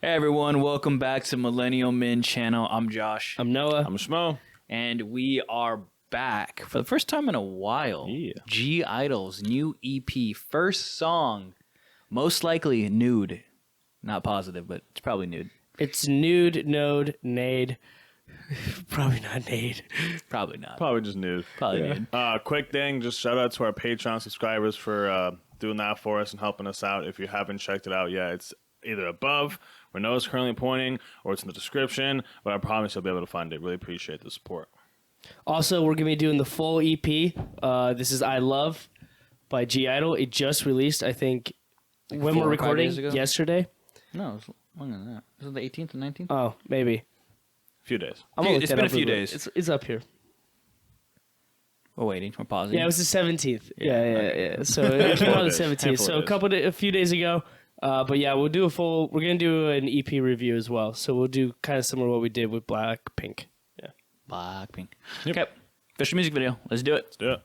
Hey everyone, welcome back to Millennial Men channel. I'm Josh. I'm Noah. I'm Shmo. And we are back for the first time in a while. Yeah. I-DLE's new EP, first song, most likely nude. Not positive, but it's probably nude. It's nude, node, nade. Probably not nade. Probably not. Probably just nude. Probably nude. Quick thing, just shout out to our Patreon subscribers for doing that for us and helping us out. If you haven't checked it out yet, it's either above where Noah's currently pointing or it's in the description, but I promise you'll be able to find it. Really appreciate the support. Also, we're going to be doing the full EP. This is I Love by I-DLE. It just released, I think, Like when 4 we're or 5 recording, days ago? Yesterday. No, it was longer than that. Was it the 18th and 19th? Oh, maybe. A few days. It's been a few days. It's up here. We're waiting. We're pausing. Yeah, it was the 17th. Yeah. So it Handful came out on of the days. 17th. Handful So of days. a few days ago. But yeah, we're going to do an EP review as well. So we'll do kind of similar to what we did with Blackpink. Yeah. Blackpink. Yep. Okay. Official music video. Let's do it. Let's do it.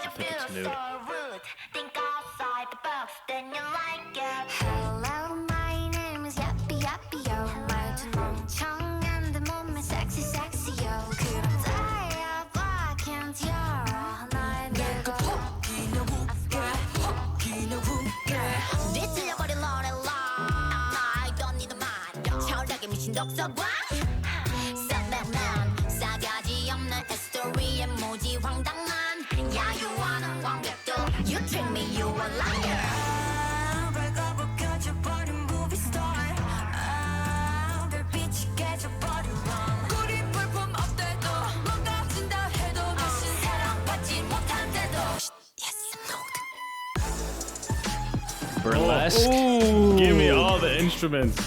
I think it's nude. Think outside the box, then you like it. Hello, my name is Yappy Yappy Yo. 말투 멍청한데 몸매 sexy sexy yo. 그런 나야 black and yellow. 날 내가 혹기는 웃게 뒤틀려버린 노래라. I don't need a mind. 철학에 미친 독서관. Subman 싸가지 없는 스토리에 모지 황당한 야유하는 완벽도 You treat me you a liar 밝아버 켜져버린 movie star 별빛이 깨져버린 우리 볼품 없대도 망가진다 해도 다신 사랑받지 못한대도 Yes I'm Burlesque. Ooh. Give me all the instruments.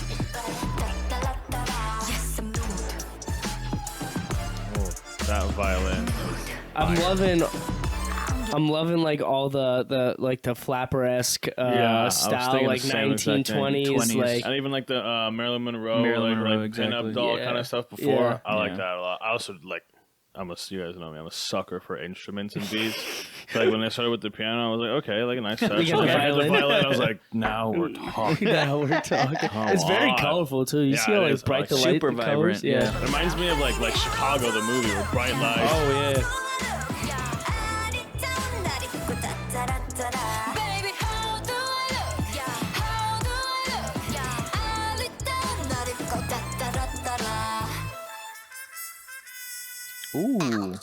Yes I'm nude That violin. I'm loving like all the like the flapper-esque Yeah, I was style, thinking like the same exact thing. 1920s, like And even like the Marilyn Monroe, Marilyn Monroe, like exactly. pin-up doll Yeah. kind of stuff before. Yeah. I like Yeah. that a lot. I also like, you guys know me, I'm a sucker for instruments and beats. So like when they started with the piano, I was like, okay, like a nice touch. We got the Okay, violin. I was like, now we're talking. now we're talking. It's very on. colorful too. You Yeah, see how it like is. bright the Like, light, super the vibrant, colors? yeah. It reminds me of like Chicago, the movie, with bright lights. Oh yeah. Baby, how do I look? How do I look? I look down, 날 입고 따따라따라. Ooh.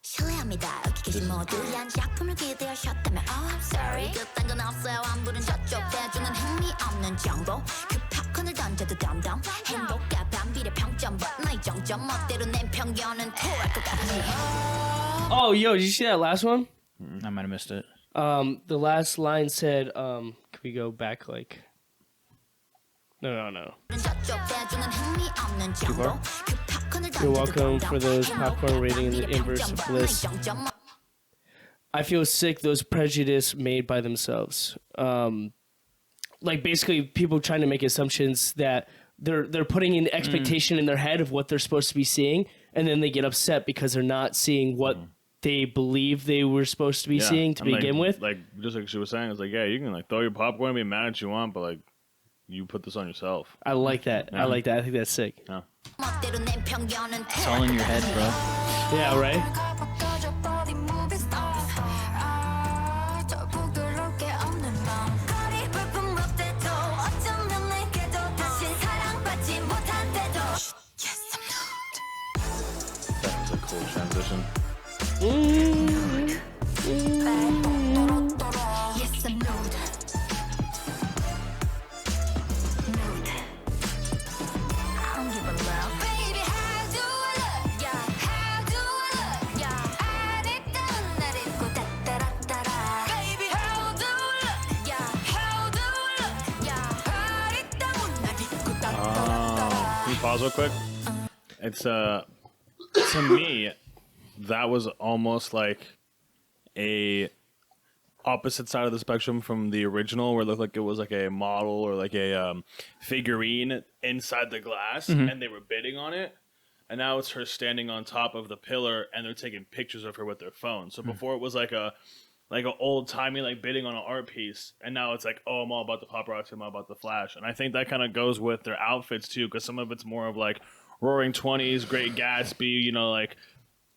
실례합니다. 여기 계신 모두한 작품을 기대하셨다면 Oh I'm sorry 그딴 건 없어요. 안부는 저쪽 대중은 흥미없는 정보 그 팝콘을 던져도 덤덤 행복과 반비례 평점 나의 정점 멋대로 낸 편견은 토할 것 같지 Oh yo, did you see that last one? I might have missed it. The last line said, can we go back like? No. 저쪽 대중은 흥미없는 정보 그 팝콘을 You're 던져도 welcome 덤덤 for those popcorn rating in the 반비례 inverse of 평점 bliss. 나의 정점 I feel sick. Those prejudice made by themselves. Like basically people trying to make assumptions that they're putting an expectation in their head of what they're supposed to be seeing, and then they get upset because they're not seeing what they believe they were supposed to be seeing to and, begin with. Like just like she was saying, it's like, yeah, you can like throw your popcorn and be mad at you want, but like you put this on yourself. I like that. I like that. I think that's sick. 멋대로 낸 편견은 It's all in your head, bro. Yeah, right? That was a cool transition. Yes, I'm nude. Nude. I don't give a love. Baby, how do I look? Yeah, how do I look? Yeah, I did done that it go da da da da da. Baby, how do I look? Yeah, how do I look? Yeah, I did done that it go da da da da. Can you pause real quick? It's to me, that was almost like a opposite side of the spectrum from the original, where it looked like it was like a model or like a figurine inside the glass, and they were bidding on it. And now it's her standing on top of the pillar, and they're taking pictures of her with their phone. So before it was like like an old timey like bidding on an art piece, and now it's like, oh, I'm all about the paparazzi, I'm all about the flash, and I think that kind of goes with their outfits too, because some of it's more of like Roaring '20s, Great Gatsby, you know, like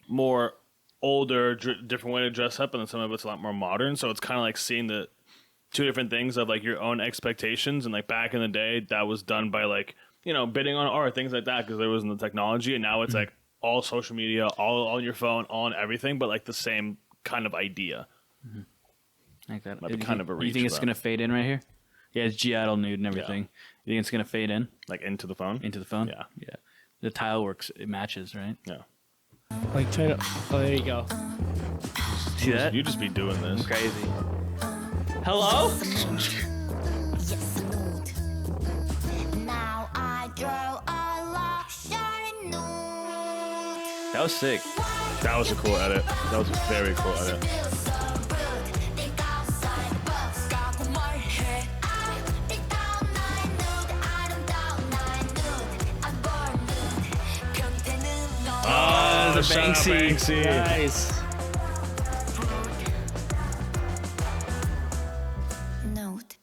more older, different way to dress up, and then some of it's a lot more modern. So it's kind of like seeing the two different things of like your own expectations, and like back in the day, that was done by like, you know, bidding on art, things like that, because there wasn't the technology, and now it's like all social media, all on your phone, all on everything, but like the same kind of idea. Like that. Might be kind of a You reach, think it's but- gonna fade in right here? Yeah, it's G-idle nude and everything. You think it's gonna fade in Like into the phone. into the phone? Yeah. Yeah. The tile works. It matches, right? Yeah. Like trying to. Oh, there you go. See that? You just be doing this. Crazy. Hello? Yes, nude. Now I draw a luxury nude. That was sick. That was a cool edit. That was a very cool edit. Feel so rude. 네가 outside box 가고 뭘 해? 아름다운 나의 nude, 아름다운 나의 nude. I'm born nude. 변태는 너. Oh, the shout out Banksy. Nice. Nude.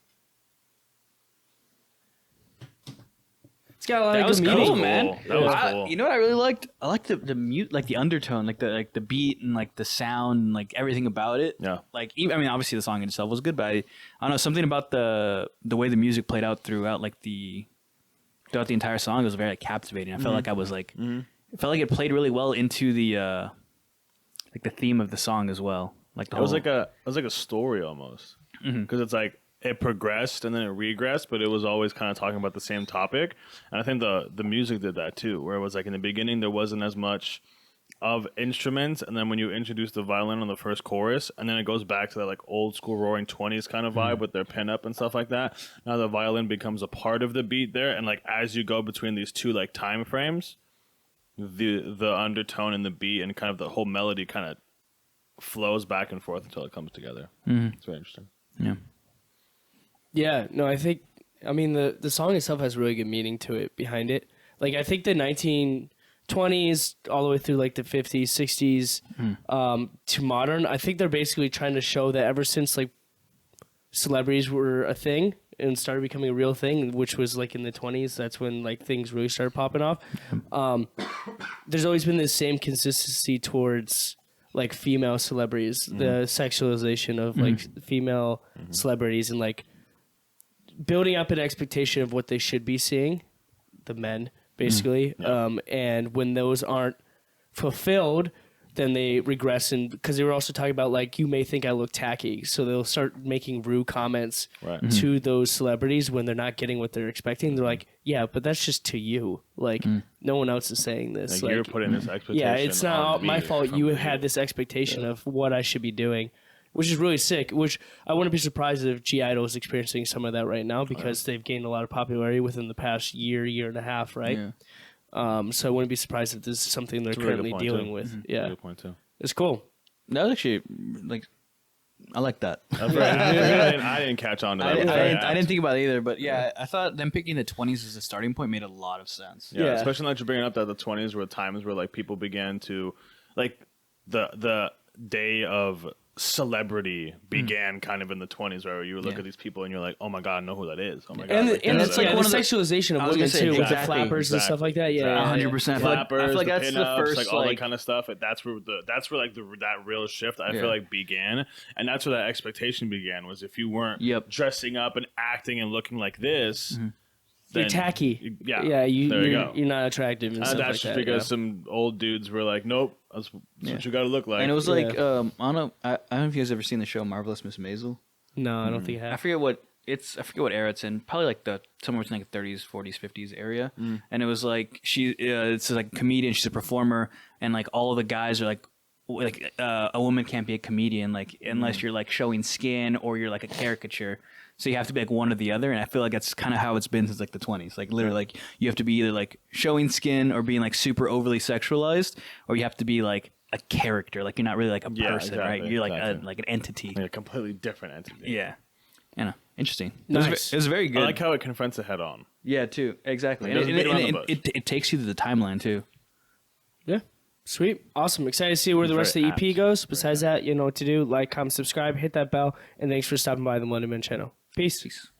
It's got a lot That of was good cool, meaning. man. That was cool. You know what I really liked? I liked the mute, like the undertone, like the beat and like the sound, and like everything about it. Yeah. Like even, I mean, obviously the song in itself was good, but I don't know, something about the way the music played out throughout the entire song was very like, captivating. I felt like I was like, it felt like it played really well into the like the theme of the song as well. Like the It was whole- like a story almost, because it's like it progressed and then it regressed, but it was always kind of talking about the same topic. And I think the music did that too, where it was like in the beginning there wasn't as much of instruments, and then when you introduce the violin on the first chorus, and then it goes back to that like old school Roaring '20s kind of vibe with their pinup and stuff like that. Now the violin becomes a part of the beat there, and like as you go between these two like time frames, the undertone and the beat and kind of the whole melody kind of flows back and forth until it comes together. It's very interesting. yeah. Yeah, no, I mean, the song itself has really good meaning to it behind it. Like, I think the 1920s all the way through, like, the 50s, 60s to modern, I think they're basically trying to show that ever since, like, celebrities were a thing and started becoming a real thing, which was, like, in the 20s, that's when, like, things really started popping off. There's always been this same consistency towards like female celebrities, the sexualization of like female celebrities, and like building up an expectation of what they should be seeing, the men basically. And when those aren't fulfilled, then they regress, and because they were also talking about like, you may think I look tacky, so they'll start making rude comments Right. to those celebrities when they're not getting what they're expecting. They're like, yeah, but that's just to you. Like no one else is saying this. Like, you're putting this expectation. Yeah, it's not on my me fault. from You had this expectation of what I should be doing, which is really sick. Which I wouldn't be surprised if G-idle is experiencing some of that right now, because they've gained a lot of popularity within the past year and a half, right? Yeah. So I wouldn't be surprised if this is something they're That's a really good currently point, dealing too. with. Yeah, Good point too. it's cool. That was actually like, I like that. I didn't catch on to that. I didn't think about it either, but yeah, I thought them picking the 20s as a starting point made a lot of sense. Yeah, Yeah. especially like you're bringing up that the 20s were times where like people began to like the day of celebrity began kind of in the 20s, where you would look Yeah. at these people and you're like, oh my god, I know who that is. Oh my god, And like, and they're it's the- like one the of the- sexualization of I was women gonna say, too, with the exactly, flappers and stuff like that. Yeah, Exactly. 100%. I feel like Flappers, that's the the pinups, first, like all that like- kind of stuff. That's where like that real shift I Yeah. feel like began, and that's where that expectation began. Was if you weren't Yep. dressing up and acting and looking like this, you're then- tacky. Yeah, yeah, there you you're, go. you're not attractive and stuff that's like just that. because yeah. some old dudes were like, nope, that's what you got to look like. And it was like, Yeah. I don't know, I don't know if you guys ever seen the show Marvelous Miss Maisel. No, I don't think I I have. forget what era it's in. Probably like somewhere between like the 30s, 40s, 50s area. And it was like it's like a comedian. She's a performer, and like all of the guys are like a woman can't be a comedian like unless you're like showing skin or you're like a caricature. So you have to be like one or the other, and I feel like that's kind of how it's been since like the 20s. Like literally, like you have to be either like showing skin or being like super overly sexualized, or you have to be like a character. Like you're not really like a Yeah, person, right? exactly, You're like exactly. like an entity. like a completely different entity. Yeah. You know, interesting. Nice. It was very good. I like how it confronts it head on. Yeah, too. Exactly. It doesn't beat around the bush. It takes you to the timeline too. Yeah. Sweet. Awesome. Excited to see where the rest of the EP goes. Besides that, you know what to do. Like, comment, subscribe, hit that bell, and thanks for stopping by the London Man channel. Peace.